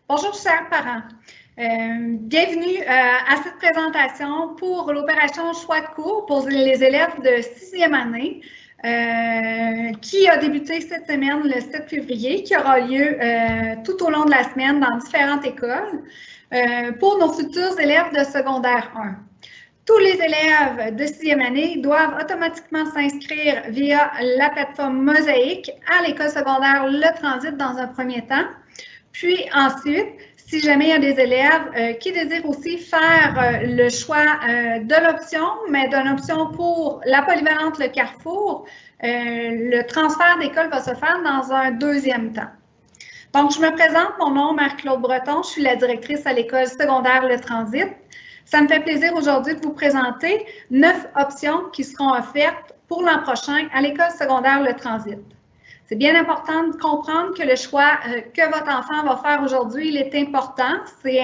Bonjour chers parents, bienvenue à cette présentation pour l'opération choix de cours pour les élèves de 6e année qui a débuté cette semaine le 7 février, qui aura lieu tout au long de la semaine dans différentes écoles pour nos futurs élèves de secondaire 1. Tous les élèves de 6e année doivent automatiquement s'inscrire via la plateforme Mosaïque à l'école secondaire Le Transit dans un premier temps. Puis ensuite, si jamais il y a des élèves qui désirent aussi faire le choix de l'option, mais d'une option pour la polyvalente Le Carrefour, le transfert d'école va se faire dans un deuxième temps. Donc, je me présente, mon nom est Marie-Claude Breton, je suis la directrice à l'école secondaire Le Transit. Ça me fait plaisir aujourd'hui de vous présenter 9 options qui seront offertes pour l'an prochain à l'école secondaire Le Transit. C'est bien important de comprendre que le choix que votre enfant va faire aujourd'hui, il est important. C'est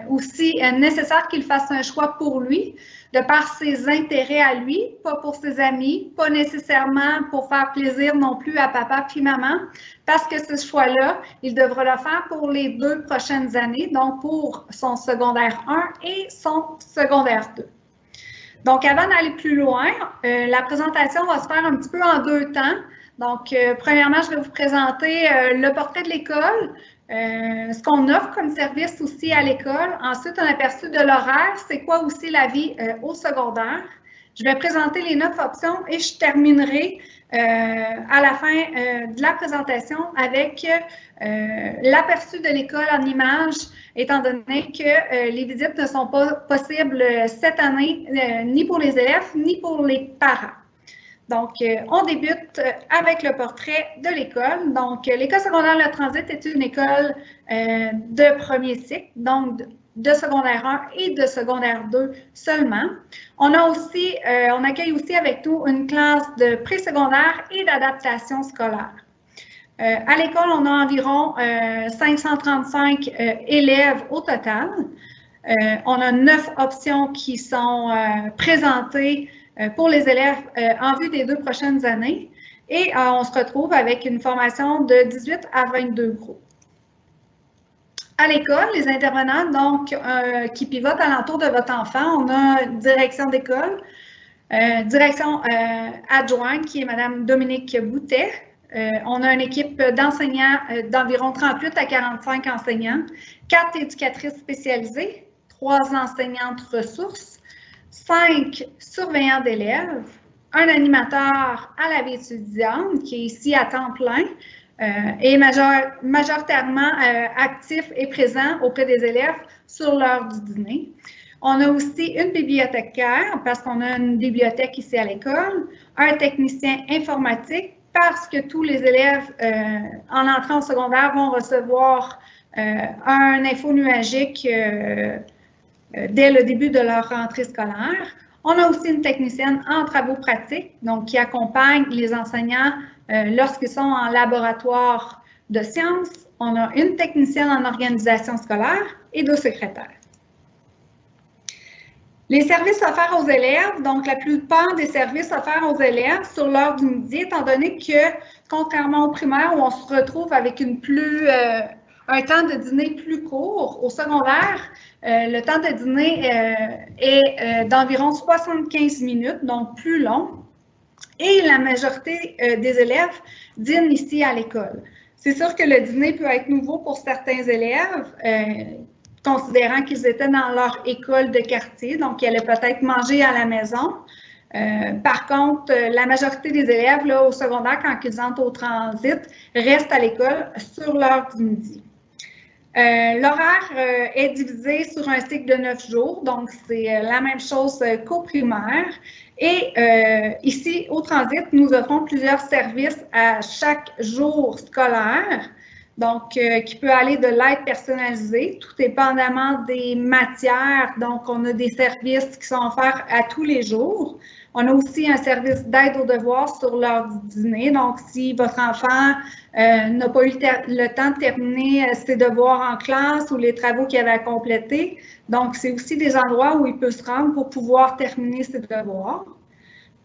aussi nécessaire qu'il fasse un choix pour lui, de par ses intérêts à lui, pas pour ses amis, pas nécessairement pour faire plaisir non plus à papa puis maman, parce que ce choix-là, il devra le faire pour les 2 prochaines années, donc pour son secondaire 1 et son secondaire 2. Donc, avant d'aller plus loin, la présentation va se faire un petit peu en 2 temps. Donc, premièrement, je vais vous présenter le portrait de l'école, ce qu'on offre comme service aussi à l'école. Ensuite, un aperçu de l'horaire, c'est quoi aussi la vie au secondaire. Je vais présenter les 9 options et je terminerai à la fin de la présentation avec l'aperçu de l'école en images, étant donné que les visites ne sont pas possibles cette année, ni pour les élèves, ni pour les parents. Donc, on débute avec le portrait de l'école. Donc, l'école secondaire Le Transit est une école de premier cycle, donc de secondaire 1 et de secondaire 2 seulement. On accueille aussi avec nous une classe de préscolaire et d'adaptation scolaire. À l'école, on a environ 535 élèves au total. On a 9 options qui sont présentées pour les élèves en vue des 2 prochaines années. Et on se retrouve avec une formation de 18 à 22 groupes. À l'école, les intervenants donc, qui pivotent alentour de votre enfant, on a direction d'école, direction adjointe qui est Mme Dominique Boutet. On a une équipe d'enseignants d'environ 38 à 45 enseignants, 4 éducatrices spécialisées, 3 enseignantes ressources, 5 surveillants d'élèves, un animateur à la vie étudiante qui est ici à temps plein et majoritairement actif et présent auprès des élèves sur l'heure du dîner. On a aussi une bibliothécaire parce qu'on a une bibliothèque ici à l'école, un technicien informatique parce que tous les élèves en entrant au secondaire vont recevoir un info nuagique dès le début de leur rentrée scolaire. On a aussi une technicienne en travaux pratiques, donc qui accompagne les enseignants lorsqu'ils sont en laboratoire de sciences. On a une technicienne en organisation scolaire et 2 secrétaires. Les services offerts aux élèves, donc la plupart des services offerts aux élèves sur l'heure du midi, étant donné que, contrairement au primaire où on se retrouve avec un temps de dîner plus court, au secondaire, le temps de dîner est d'environ 75 minutes, donc plus long. Et la majorité des élèves dînent ici à l'école. C'est sûr que le dîner peut être nouveau pour certains élèves, considérant qu'ils étaient dans leur école de quartier, donc ils allaient peut-être manger à la maison. Par contre, la majorité des élèves là, au secondaire, quand ils entrent au transit, restent à l'école sur l'heure du midi. L'horaire est divisé sur un cycle de 9 jours, donc c'est la même chose qu'au primaire. Et ici, au transit, nous offrons plusieurs services à chaque jour scolaire, donc qui peut aller de l'aide personnalisée, tout dépendamment des matières. Donc, on a des services qui sont offerts à tous les jours. On a aussi un service d'aide aux devoirs sur l'heure du dîner. Donc, si votre enfant n'a pas eu le temps de terminer ses devoirs en classe ou les travaux qu'il avait à compléter, donc c'est aussi des endroits où il peut se rendre pour pouvoir terminer ses devoirs.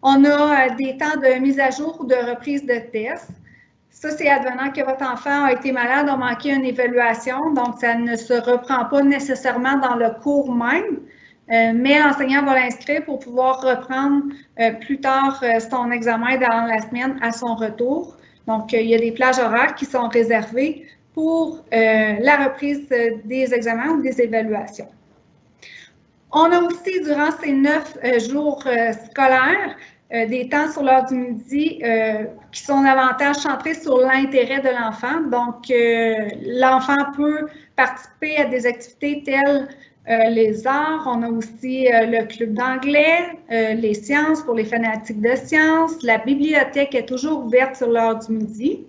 On a des temps de mise à jour ou de reprise de test. Ça, c'est advenant que votre enfant a été malade, a manqué une évaluation, donc ça ne se reprend pas nécessairement dans le cours même, mais l'enseignant va l'inscrire pour pouvoir reprendre plus tard son examen dans la semaine à son retour. Donc, il y a des plages horaires qui sont réservées pour la reprise des examens ou des évaluations. On a aussi, durant ces 9 jours scolaires, des temps sur l'heure du midi qui sont davantage centrés sur l'intérêt de l'enfant. Donc, l'enfant peut participer à des activités telles les arts. On a aussi le club d'anglais, les sciences pour les fanatiques de sciences. La bibliothèque est toujours ouverte sur l'heure du midi.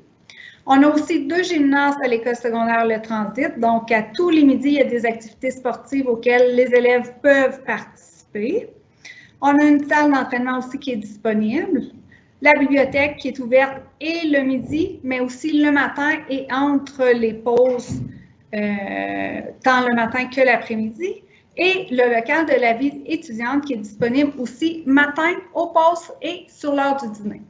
On a aussi 2 gymnases à l'école secondaire Le Transit. Donc, à tous les midis, il y a des activités sportives auxquelles les élèves peuvent participer. On a une salle d'entraînement aussi qui est disponible. La bibliothèque qui est ouverte et le midi, mais aussi le matin et entre les pauses, tant le matin que l'après-midi. Et le local de la vie étudiante qui est disponible aussi matin, aux pauses et sur l'heure du dîner.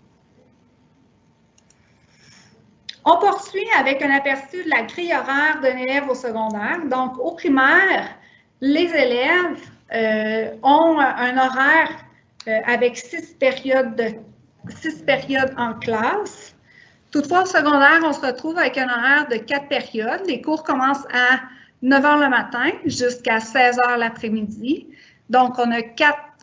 On poursuit avec un aperçu de la grille horaire d'un élève au secondaire. Donc, au primaire, les élèves ont un horaire avec 6 périodes en classe. Toutefois, au secondaire, on se retrouve avec un horaire de 4 périodes. Les cours commencent à 9 h le matin jusqu'à 16 h l'après-midi. Donc, on a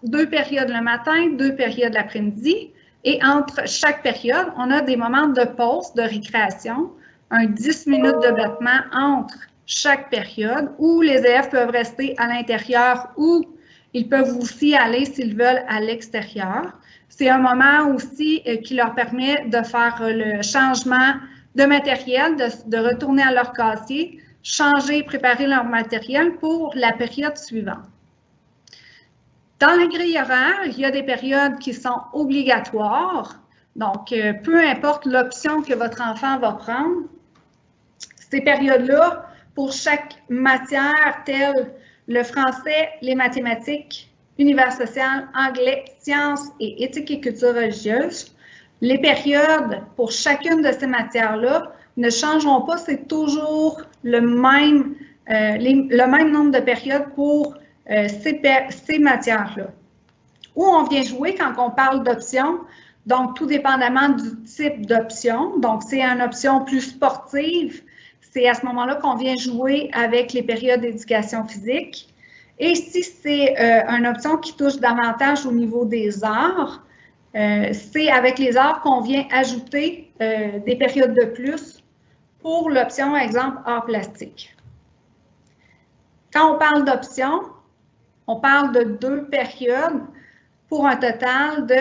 2 périodes le matin, 2 périodes l'après-midi. Et entre chaque période, on a des moments de pause, de récréation, un 10 minutes de battement entre chaque période où les élèves peuvent rester à l'intérieur ou ils peuvent aussi aller, s'ils veulent, à l'extérieur. C'est un moment aussi qui leur permet de faire le changement de matériel, de retourner à leur casier, changer, préparer leur matériel pour la période suivante. Dans la grille horaire, il y a des périodes qui sont obligatoires. Donc, peu importe l'option que votre enfant va prendre, ces périodes-là, pour chaque matière telle le français, les mathématiques, univers social, anglais, sciences et éthique et culture religieuse, les périodes pour chacune de ces matières-là ne changeront pas. C'est toujours le même nombre de périodes pour ces matières-là. Où on vient jouer quand on parle d'options, donc tout dépendamment du type d'option. Donc, c'est une option plus sportive. C'est à ce moment-là qu'on vient jouer avec les périodes d'éducation physique. Et si c'est une option qui touche davantage au niveau des arts, c'est avec les arts qu'on vient ajouter des périodes de plus pour l'option, exemple, arts plastiques. Quand on parle d'options, on parle de 2 périodes pour un total de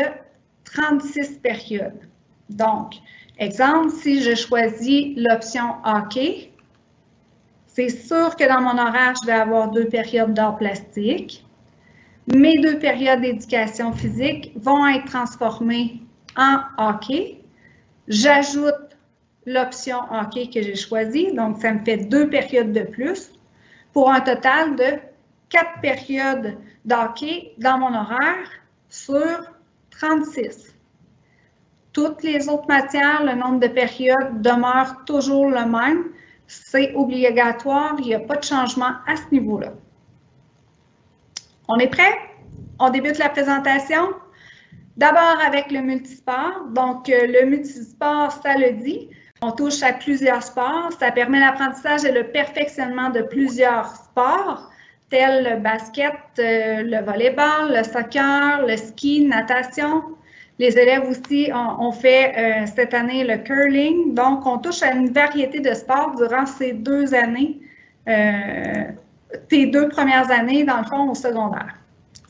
36 périodes. Donc, exemple, si je choisis l'option hockey, c'est sûr que dans mon horaire, je vais avoir 2 périodes d'arts plastiques. Mes 2 périodes d'éducation physique vont être transformées en hockey. J'ajoute l'option hockey que j'ai choisie, donc ça me fait 2 périodes de plus pour un total de 4 périodes d'hockey dans mon horaire sur 36. Toutes les autres matières, le nombre de périodes demeure toujours le même. C'est obligatoire, il n'y a pas de changement à ce niveau-là. On est prêt? On débute la présentation. D'abord avec le multisport. Donc, le multisport, ça le dit. On touche à plusieurs sports. Ça permet l'apprentissage et le perfectionnement de plusieurs sports, tels le basket, le volleyball, le soccer, le ski, natation. Les élèves aussi ont fait cette année le curling. Donc, on touche à une variété de sports durant ces 2 années, ces 2 premières années, dans le fond, au secondaire.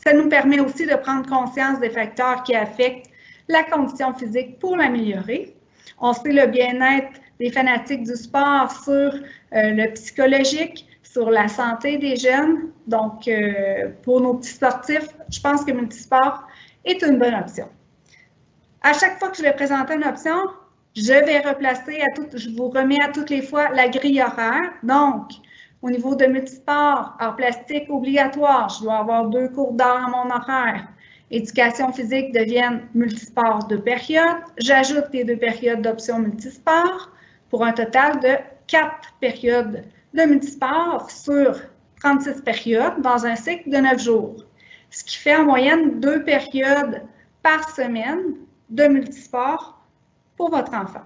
Ça nous permet aussi de prendre conscience des facteurs qui affectent la condition physique pour l'améliorer. On sait le bien-être des fanatiques du sport sur le psychologique, sur la santé des jeunes. Donc, pour nos petits sportifs, je pense que multisport est une bonne option. À chaque fois que je vais présenter une option, je vais replacer je vous remets à toutes les fois la grille horaire. Donc, au niveau de multisport, arts plastiques obligatoire, je dois avoir 2 cours d'art à mon horaire. Éducation physique devienne multisport 2 périodes. J'ajoute les 2 périodes d'option multisport pour un total de 4 périodes de multisport sur 36 périodes dans un cycle de 9 jours, ce qui fait en moyenne 2 périodes par semaine de multisport pour votre enfant.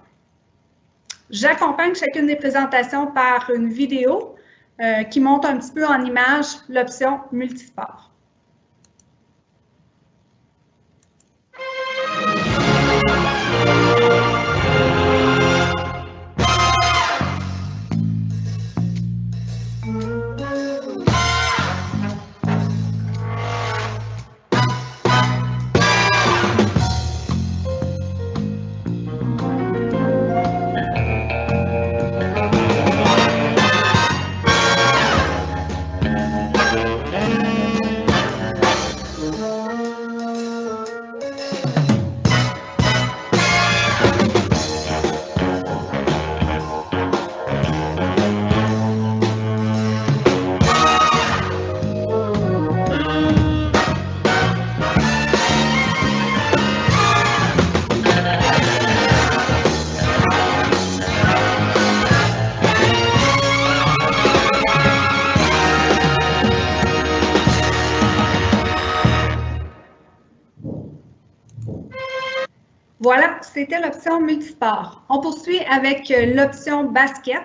J'accompagne chacune des présentations par une vidéo qui montre un petit peu en image l'option multisport. Voilà, c'était l'option multisport. On poursuit avec l'option basket.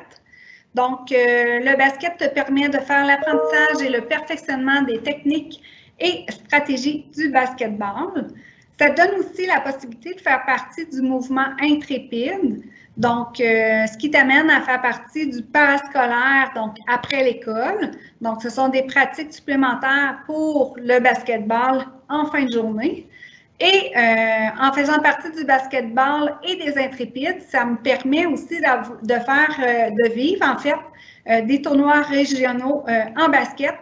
Donc, le basket te permet de faire l'apprentissage et le perfectionnement des techniques et stratégies du basketball. Ça donne aussi la possibilité de faire partie du mouvement intrépide, donc ce qui t'amène à faire partie du parascolaire, donc après l'école. Donc, ce sont des pratiques supplémentaires pour le basketball en fin de journée. Et en faisant partie du basketball et des intrépides, ça me permet aussi de vivre en fait des tournois régionaux en basket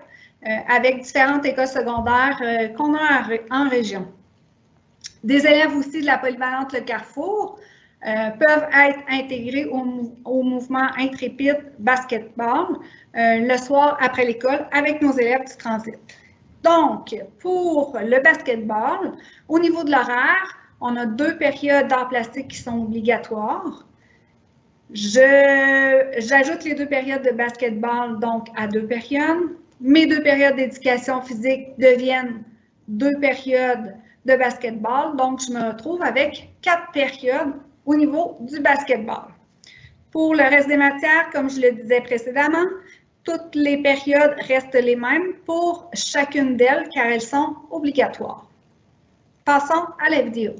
avec différentes écoles secondaires qu'on a en région. Des élèves aussi de la polyvalente Le Carrefour peuvent être intégrés au mouvement intrépide basketball le soir après l'école avec nos élèves du transit. Donc, pour le basketball, au niveau de l'horaire, on a 2 périodes d'arts plastiques qui sont obligatoires. J'ajoute les 2 périodes de basketball donc à 2 périodes. Mes 2 périodes d'éducation physique deviennent 2 périodes de basketball. Donc, je me retrouve avec 4 périodes au niveau du basketball. Pour le reste des matières, comme je le disais précédemment, toutes les périodes restent les mêmes pour chacune d'elles car elles sont obligatoires. Passons à la vidéo.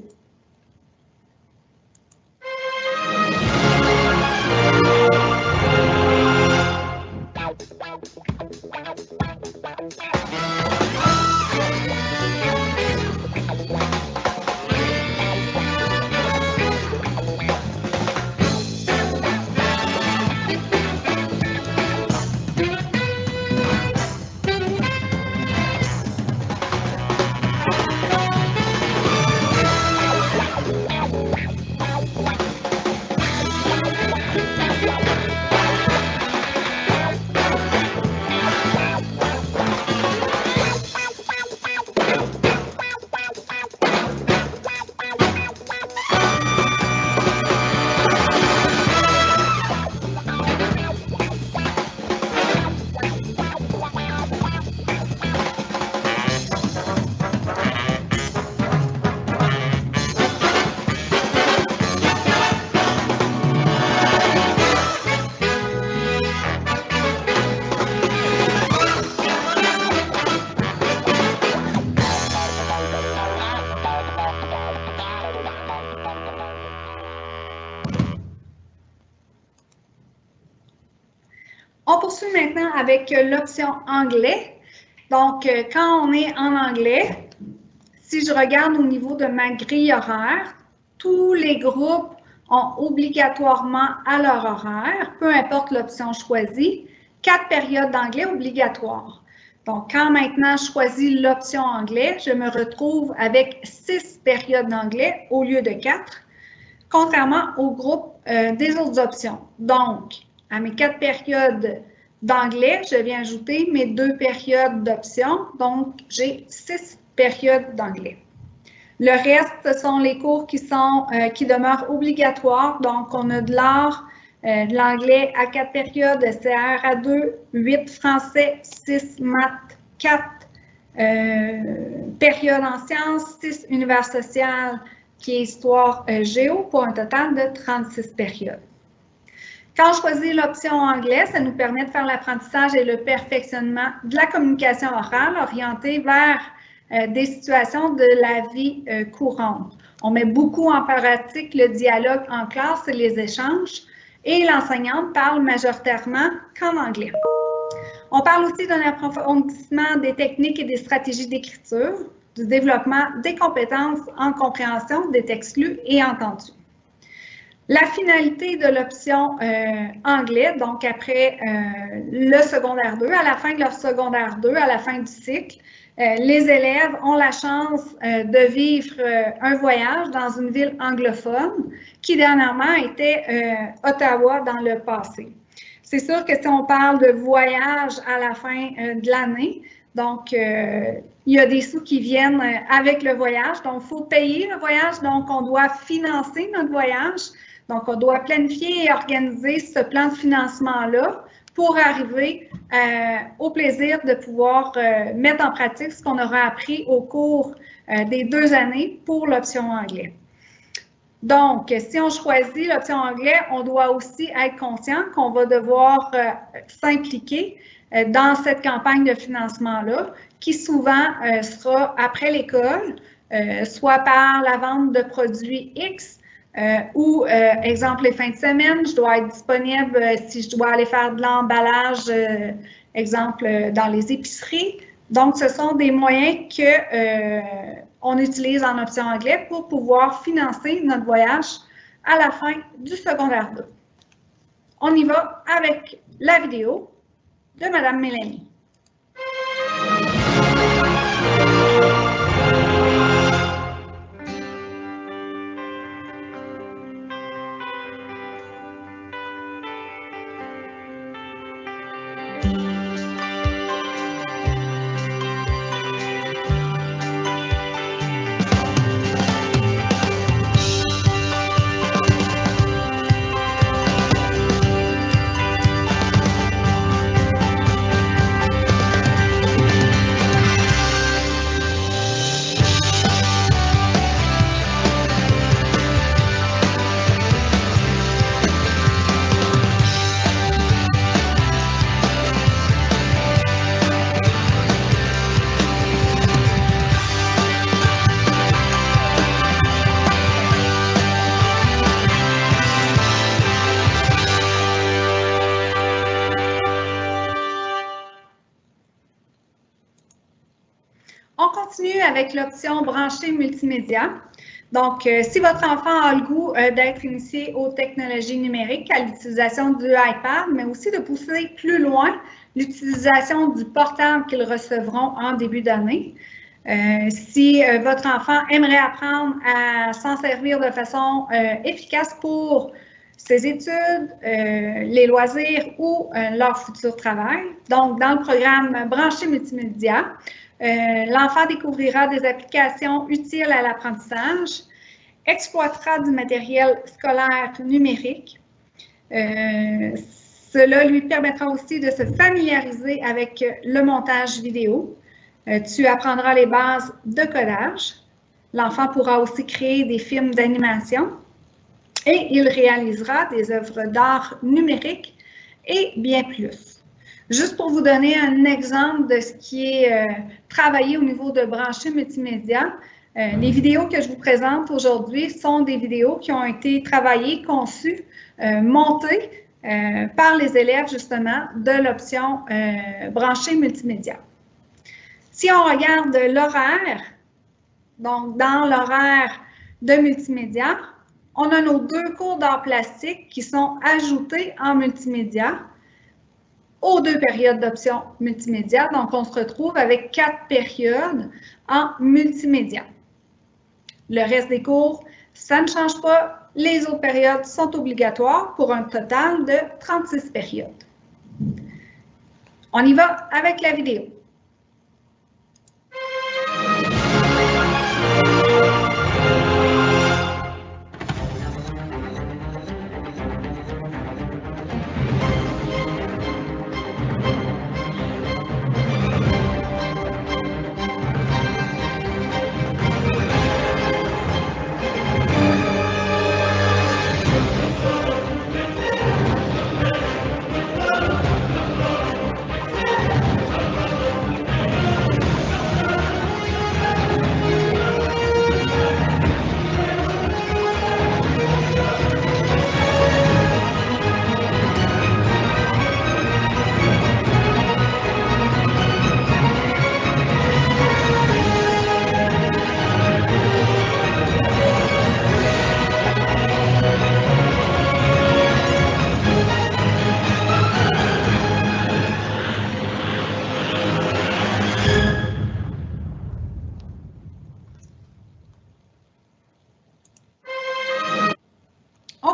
On poursuit maintenant avec l'option anglais. Donc, quand on est en anglais, si je regarde au niveau de ma grille horaire, tous les groupes ont obligatoirement à leur horaire, peu importe l'option choisie, 4 périodes d'anglais obligatoires. Donc, quand maintenant je choisis l'option anglais, je me retrouve avec 6 périodes d'anglais au lieu de 4, contrairement au groupe des autres options. Donc, à mes 4 périodes d'anglais, je viens ajouter mes 2 périodes d'options. Donc, j'ai 6 périodes d'anglais. Le reste, ce sont les cours qui demeurent obligatoires. Donc, on a de l'art, de l'anglais à 4 périodes, de CR à 2, 8 français, 6 maths, 4 périodes en sciences, 6 univers social, qui est histoire géo, pour un total de 36 périodes. Quand on choisit l'option anglais, ça nous permet de faire l'apprentissage et le perfectionnement de la communication orale orientée vers des situations de la vie courante. On met beaucoup en pratique le dialogue en classe et les échanges, et l'enseignante parle majoritairement qu'en anglais. On parle aussi d'un approfondissement des techniques et des stratégies d'écriture, du développement des compétences en compréhension des textes lus et entendus. La finalité de l'option anglais, donc après le secondaire 2, à la fin de leur secondaire 2, à la fin du cycle, les élèves ont la chance de vivre un voyage dans une ville anglophone qui dernièrement était Ottawa dans le passé. C'est sûr que si on parle de voyage à la fin de l'année, donc il y a des sous qui viennent avec le voyage, donc il faut payer le voyage, donc on doit financer notre voyage. Donc, on doit planifier et organiser ce plan de financement-là pour arriver au plaisir de pouvoir mettre en pratique ce qu'on aura appris au cours des 2 années pour l'option anglais. Donc, si on choisit l'option anglais, on doit aussi être conscient qu'on va devoir s'impliquer dans cette campagne de financement-là, qui souvent sera après l'école, soit par la vente de produits X, ou, exemple, les fins de semaine, je dois être disponible si je dois aller faire de l'emballage, exemple, dans les épiceries. Donc, ce sont des moyens qu'on utilise en option anglais pour pouvoir financer notre voyage à la fin du secondaire 2. On y va avec la vidéo de Mme Mélanie. On continue avec l'option branchée multimédia. Donc, si votre enfant a le goût d'être initié aux technologies numériques, à l'utilisation du iPad, mais aussi de pousser plus loin l'utilisation du portable qu'ils recevront en début d'année. Si votre enfant aimerait apprendre à s'en servir de façon efficace pour ses études, les loisirs ou leur futur travail. Donc, dans le programme Branché multimédia, l'enfant découvrira des applications utiles à l'apprentissage, exploitera du matériel scolaire numérique. Cela lui permettra aussi de se familiariser avec le montage vidéo. Tu apprendras les bases de codage. L'enfant pourra aussi créer des films d'animation et il réalisera des œuvres d'art numérique et bien plus. Juste pour vous donner un exemple de ce qui est travaillé au niveau de branché multimédia, les vidéos que je vous présente aujourd'hui sont des vidéos qui ont été travaillées, conçues, montées par les élèves justement de l'option branché multimédia. Si on regarde l'horaire, donc dans l'horaire de multimédia, on a nos 2 cours d'art plastique qui sont ajoutés en multimédia aux 2 périodes d'option multimédia. Donc, on se retrouve avec 4 périodes en multimédia. Le reste des cours, ça ne change pas. Les autres périodes sont obligatoires pour un total de 36 périodes. On y va avec la vidéo.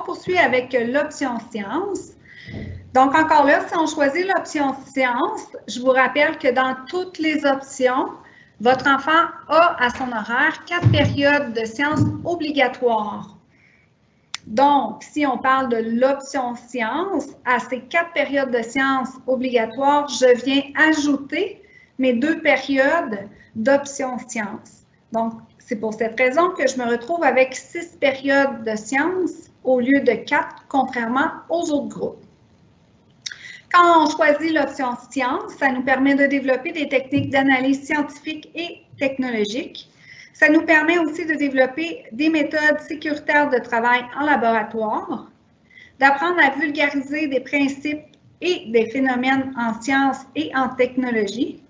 On poursuit avec l'option sciences. Donc, encore là, si on choisit l'option sciences, je vous rappelle que dans toutes les options, votre enfant a à son horaire 4 périodes de sciences obligatoires. Donc, si on parle de l'option sciences, à ces 4 périodes de sciences obligatoires, je viens ajouter mes 2 périodes d'option sciences. Donc, c'est pour cette raison que je me retrouve avec 6 périodes de sciences au lieu de 4, contrairement aux autres groupes. Quand on choisit l'option sciences, ça nous permet de développer des techniques d'analyse scientifique et technologique. Ça nous permet aussi de développer des méthodes sécuritaires de travail en laboratoire, d'apprendre à vulgariser des principes et des phénomènes en sciences et en technologie.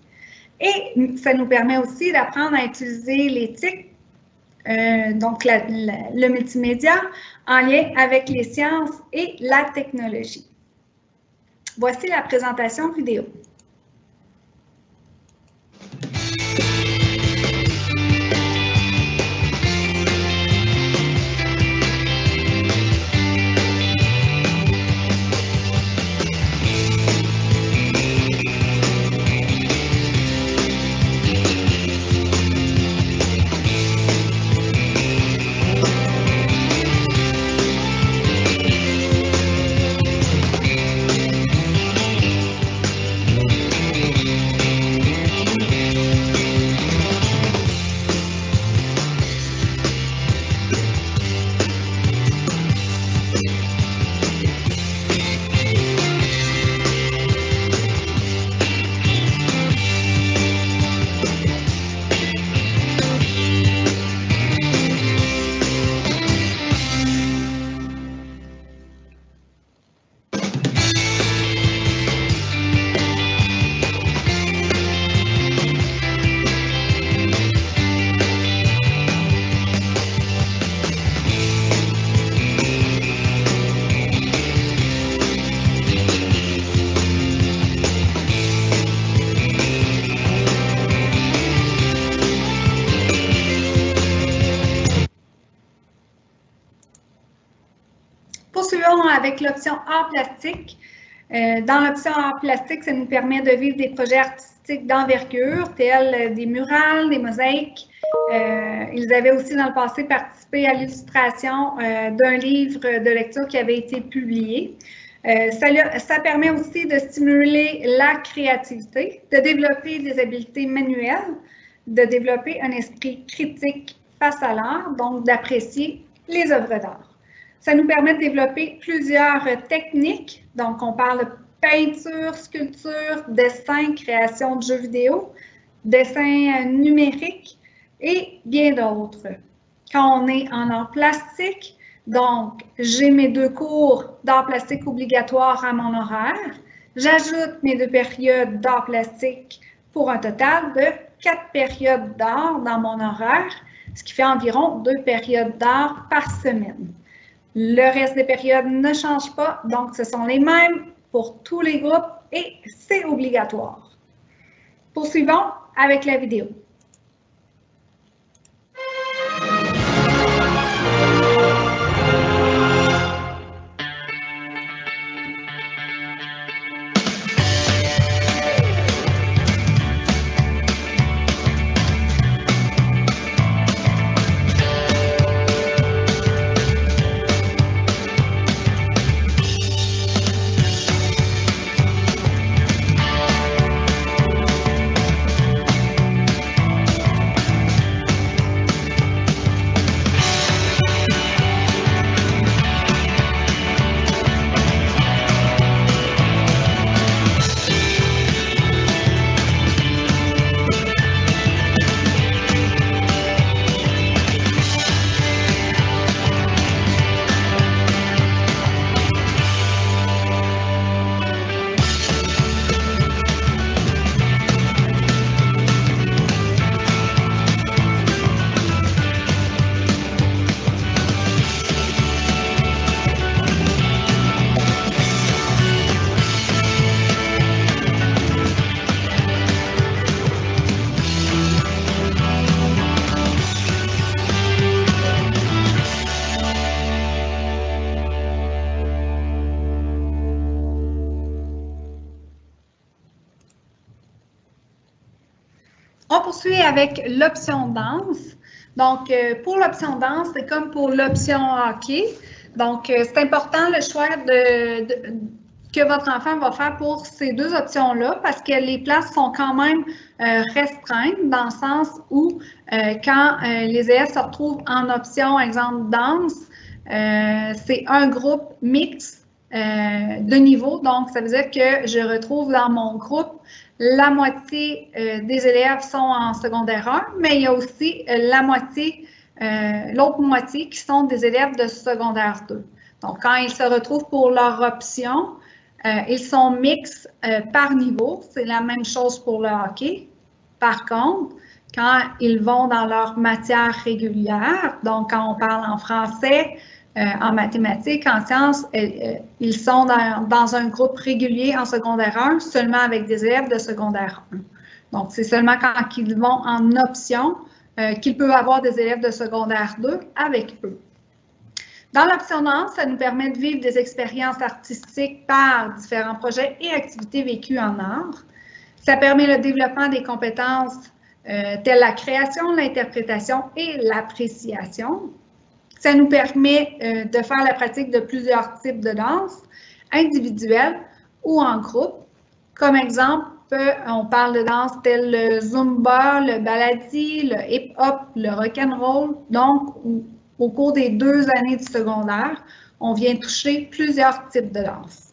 Et ça nous permet aussi d'apprendre à utiliser l'éthique, donc le multimédia, en lien avec les sciences et la technologie. Voici la présentation vidéo. Poursuivons avec l'option art plastique. Dans l'option art plastique, ça nous permet de vivre des projets artistiques d'envergure, tels des murales, des mosaïques. Ils avaient aussi dans le passé participé à l'illustration d'un livre de lecture qui avait été publié. Ça permet aussi de stimuler la créativité, de développer des habiletés manuelles, de développer un esprit critique face à l'art, donc d'apprécier les œuvres d'art. Ça nous permet de développer plusieurs techniques. Donc, on parle de peinture, sculpture, dessin, création de jeux vidéo, dessin numérique et bien d'autres. Quand on est en art plastique, donc, j'ai mes 2 cours d'art plastique obligatoires à mon horaire. J'ajoute mes 2 périodes d'art plastique pour un total de 4 périodes d'art dans mon horaire, ce qui fait environ 2 périodes d'art par semaine. Le reste des périodes ne change pas, donc ce sont les mêmes pour tous les groupes et c'est obligatoire. Poursuivons avec la vidéo. On poursuit avec l'option danse. Donc, pour l'option danse, c'est comme pour l'option hockey. Donc, c'est important le choix que votre enfant va faire pour ces deux options-là parce que les places sont quand même restreintes dans le sens où quand les élèves se retrouvent en option, exemple, danse, c'est un groupe mixte de niveau. Donc, ça veut dire que je retrouve dans mon groupe la moitié des élèves sont en secondaire 1, mais il y a aussi l'autre moitié qui sont des élèves de secondaire 2. Donc, quand ils se retrouvent pour leur option, ils sont mixtes par niveau. C'est la même chose pour le hockey. Par contre, quand ils vont dans leur matière régulière, donc quand on parle en français, en mathématiques, en sciences, ils sont dans un groupe régulier en secondaire 1, seulement avec des élèves de secondaire 1. Donc, c'est seulement quand ils vont en option qu'ils peuvent avoir des élèves de secondaire 2 avec eux. Dans l'option danse, ça nous permet de vivre des expériences artistiques par différents projets et activités vécues en art. Ça permet le développement des compétences telles la création, l'interprétation et l'appréciation. Ça nous permet de faire la pratique de plusieurs types de danse, individuelles ou en groupe. Comme exemple, on parle de danse telle le zumba, le baladi, le hip-hop, le rock'n'roll. Donc, au cours des 2 années du secondaire, on vient toucher plusieurs types de danse.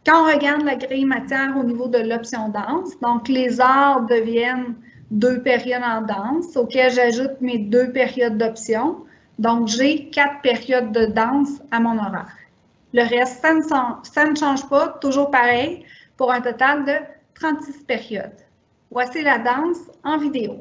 Quand on regarde la grille matière au niveau de l'option danse, donc les arts deviennent 2 périodes en danse, auxquelles j'ajoute mes 2 périodes d'option. Donc, j'ai 4 périodes de danse à mon horaire. Le reste, ça ne change pas, toujours pareil, pour un total de 36 périodes. Voici la danse en vidéo.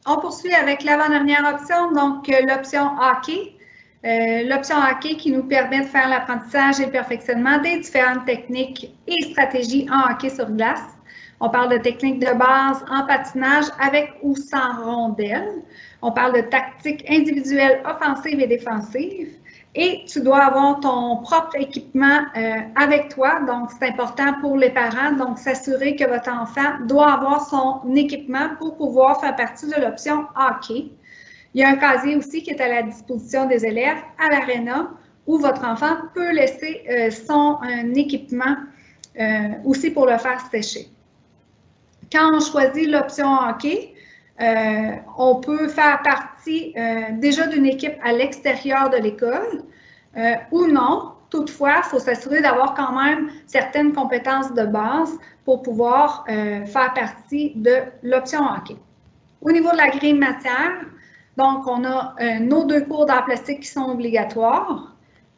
On poursuit avec l'avant-dernière option, donc l'option hockey. L'option hockey qui nous permet de faire l'apprentissage et le perfectionnement des différentes techniques et stratégies en hockey sur glace. On parle de techniques de base en patinage avec ou sans rondelle. On parle de tactiques individuelles offensives et défensives. Et tu dois avoir ton propre équipement avec toi. Donc, c'est important pour les parents. Donc, s'assurer que votre enfant doit avoir son équipement pour pouvoir faire partie de l'option hockey. Il y a un casier aussi qui est à la disposition des élèves à l'aréna où votre enfant peut laisser son équipement aussi pour le faire sécher. Quand on choisit l'option hockey, on peut faire partie déjà d'une équipe à l'extérieur de l'école ou non. Toutefois, il faut s'assurer d'avoir quand même certaines compétences de base pour pouvoir faire partie de l'option hockey. Au niveau de la grille matière, donc on a nos 2 cours d'art plastique qui sont obligatoires,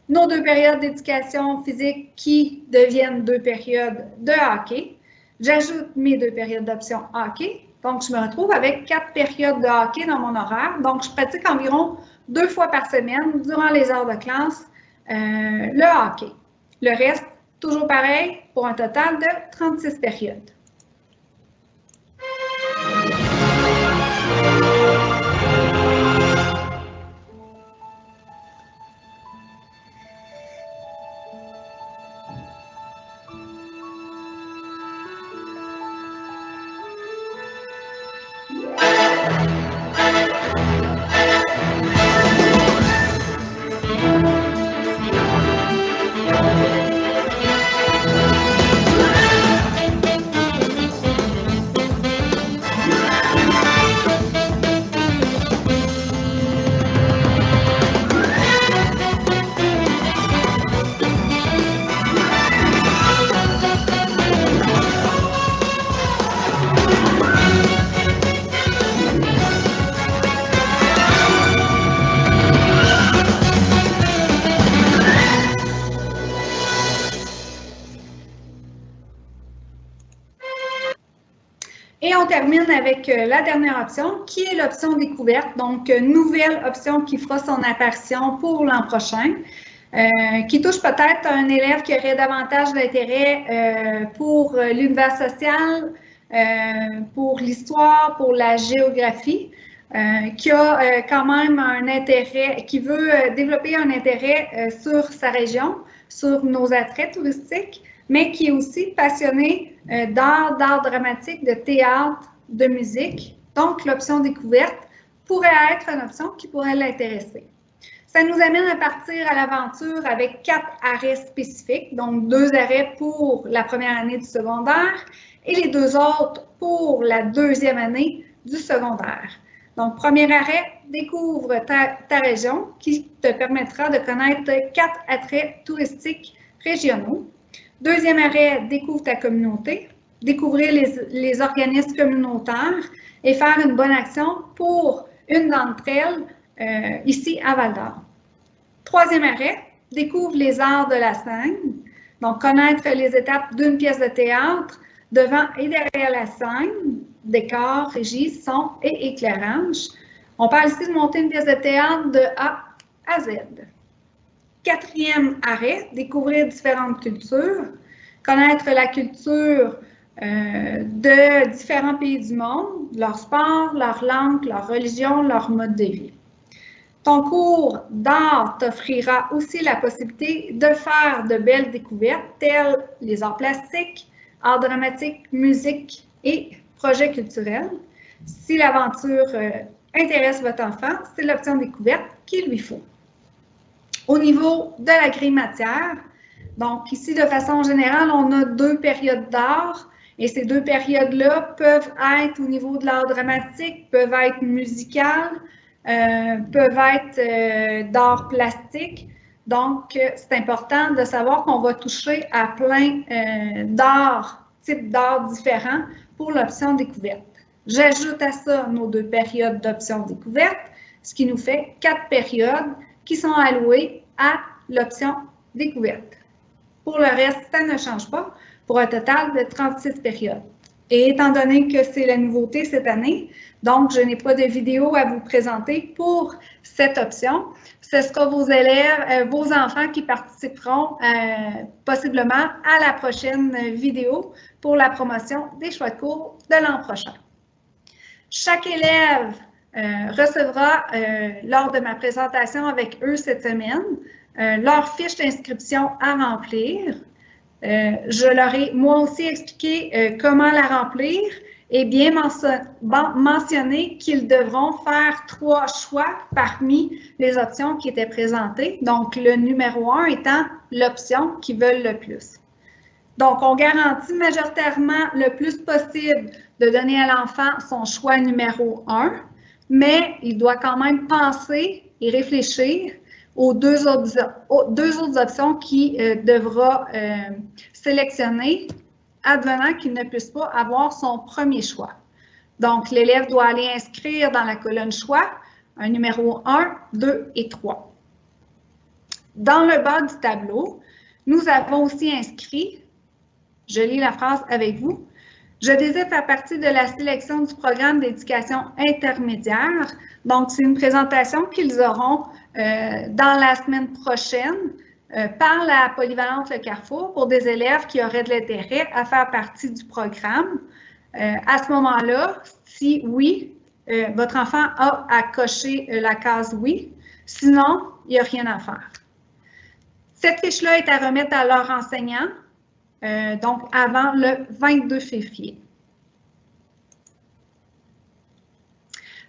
nos 2 périodes d'éducation physique qui deviennent 2 périodes de hockey. J'ajoute mes 2 périodes d'option hockey. Donc, je me retrouve avec 4 périodes de hockey dans mon horaire. Donc, je pratique environ 2 fois par semaine durant les heures de classe le hockey. Le reste, toujours pareil, pour un total de 36 périodes. Et on termine avec la dernière option, qui est l'option découverte, donc nouvelle option qui fera son apparition pour l'an prochain, qui touche peut-être un élève qui aurait davantage d'intérêt pour l'univers social, pour l'histoire, pour la géographie, qui a quand même un intérêt, qui veut développer un intérêt sur sa région, sur nos attraits touristiques, mais qui est aussi passionné d'art dramatique, de théâtre, de musique. Donc, l'option découverte pourrait être une option qui pourrait l'intéresser. Ça nous amène à partir à l'aventure avec 4 arrêts spécifiques, donc 2 arrêts pour la première année du secondaire et les 2 autres pour la deuxième année du secondaire. Donc, premier arrêt, découvre ta région qui te permettra de connaître 4 attraits touristiques régionaux. Deuxième arrêt, découvre ta communauté, découvrir les organismes communautaires et faire une bonne action pour une d'entre elles ici à Val-d'Or. Troisième arrêt, découvre les arts de la scène, donc connaître les étapes d'une pièce de théâtre devant et derrière la scène, décor, régie, son et éclairage. On parle ici de monter une pièce de théâtre de A à Z. Quatrième arrêt, découvrir différentes cultures, connaître la culture de différents pays du monde, leur sport, leur langue, leur religion, leur mode de vie. Ton cours d'art t'offrira aussi la possibilité de faire de belles découvertes telles les arts plastiques, arts dramatiques, musique et projets culturels. Si l'aventure intéresse votre enfant, c'est l'option découverte qu'il lui faut. Au niveau de la grille matière, donc ici, de façon générale, on a 2 périodes d'art et ces 2 périodes-là peuvent être au niveau de l'art dramatique, peuvent être musicales, peuvent être d'art plastique. Donc, c'est important de savoir qu'on va toucher à plein types d'art différents pour l'option découverte. J'ajoute à ça nos 2 périodes d'option découverte, ce qui nous fait 4 périodes qui sont allouées à l'option découverte. Pour le reste, ça ne change pas, pour un total de 36 périodes. Et étant donné que c'est la nouveauté cette année, donc je n'ai pas de vidéo à vous présenter pour cette option. Ce sera vos élèves, vos enfants qui participeront possiblement à la prochaine vidéo pour la promotion des choix de cours de l'an prochain. Chaque élève recevra, lors de ma présentation avec eux cette semaine, leur fiche d'inscription à remplir. Je leur ai moi aussi expliqué comment la remplir et bien mentionné qu'ils devront faire 3 choix parmi les options qui étaient présentées. Donc, le numéro 1 étant l'option qu'ils veulent le plus. Donc, on garantit majoritairement le plus possible de donner à l'enfant son choix numéro 1, mais il doit quand même penser et réfléchir aux 2 autres options qu'il devra sélectionner, advenant qu'il ne puisse pas avoir son premier choix. Donc, l'élève doit aller inscrire dans la colonne choix un numéro 1, 2 et 3. Dans le bas du tableau, nous avons aussi inscrit, je lis la phrase avec vous, « Je désire faire partie de la sélection du programme d'éducation intermédiaire. » Donc, c'est une présentation qu'ils auront dans la semaine prochaine par la polyvalente Le Carrefour pour des élèves qui auraient de l'intérêt à faire partie du programme. À ce moment-là, si oui, votre enfant a à cocher la case « Oui », sinon, il n'y a rien à faire. Cette fiche-là est à remettre à leur enseignant, donc avant le 22 février.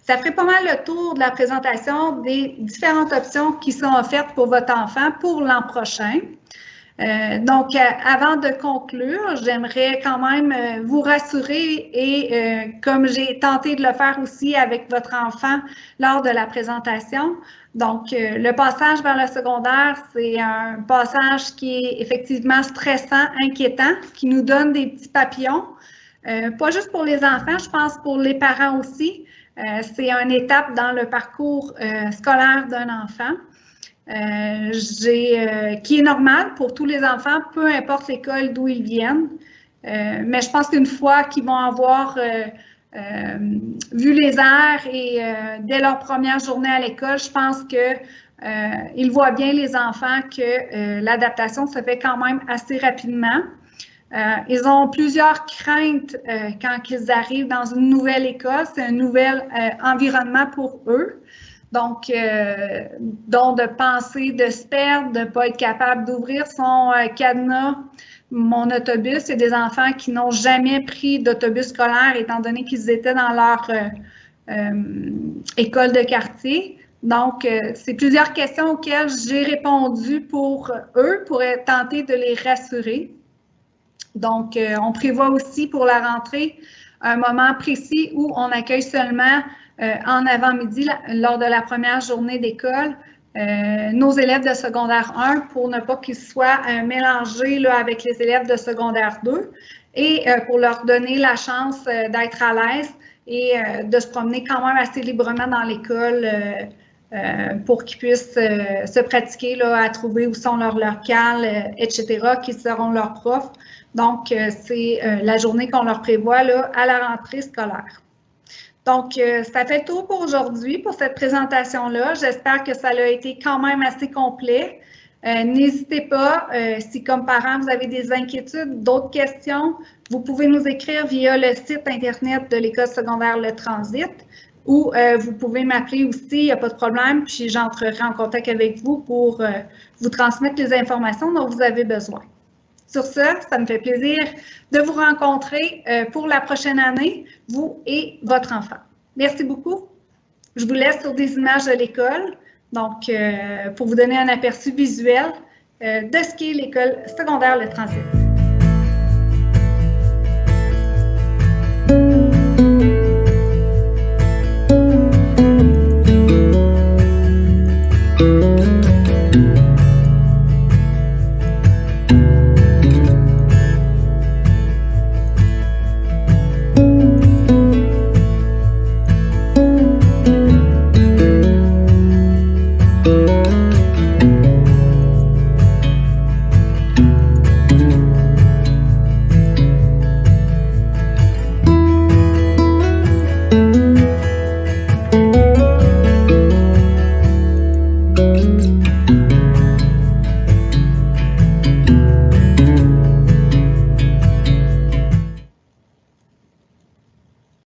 Ça ferait pas mal le tour de la présentation des différentes options qui sont offertes pour votre enfant pour l'an prochain. Donc, avant de conclure, j'aimerais quand même vous rassurer et comme j'ai tenté de le faire aussi avec votre enfant lors de la présentation, donc le passage vers le secondaire, c'est un passage qui est effectivement stressant, inquiétant, qui nous donne des petits papillons, pas juste pour les enfants, je pense pour les parents aussi. C'est une étape dans le parcours scolaire d'un enfant. Qui est normal pour tous les enfants, peu importe l'école d'où ils viennent. Mais je pense qu'une fois qu'ils vont avoir vu les airs et dès leur première journée à l'école, je pense qu'ils voient bien les enfants que l'adaptation se fait quand même assez rapidement. Ils ont plusieurs craintes quand ils arrivent dans une nouvelle école. C'est un nouvel environnement pour eux. Donc, de penser de se perdre, de ne pas être capable d'ouvrir son cadenas, mon autobus. C'est des enfants qui n'ont jamais pris d'autobus scolaire étant donné qu'ils étaient dans leur école de quartier. Donc, c'est plusieurs questions auxquelles j'ai répondu pour eux, pour tenter de les rassurer. Donc, on prévoit aussi pour la rentrée un moment précis où on accueille seulement en avant-midi, lors de la première journée d'école, nos élèves de secondaire 1 pour ne pas qu'ils soient mélangés là, avec les élèves de secondaire 2 et pour leur donner la chance d'être à l'aise et de se promener quand même assez librement dans l'école pour qu'ils puissent se pratiquer là, à trouver où sont leurs locales, etc., qui seront leurs profs. Donc, c'est la journée qu'on leur prévoit là, à la rentrée scolaire. Donc, ça fait le tour pour aujourd'hui, pour cette présentation-là. J'espère que ça a été quand même assez complet. N'hésitez pas, si comme parent, vous avez des inquiétudes, d'autres questions, vous pouvez nous écrire via le site Internet de l'École secondaire Le Transit ou vous pouvez m'appeler aussi, il n'y a pas de problème, puis j'entrerai en contact avec vous pour vous transmettre les informations dont vous avez besoin. Sur ce, ça me fait plaisir de vous rencontrer pour la prochaine année, vous et votre enfant. Merci beaucoup. Je vous laisse sur des images de l'école, donc pour vous donner un aperçu visuel de ce qu'est l'école secondaire Le Transit.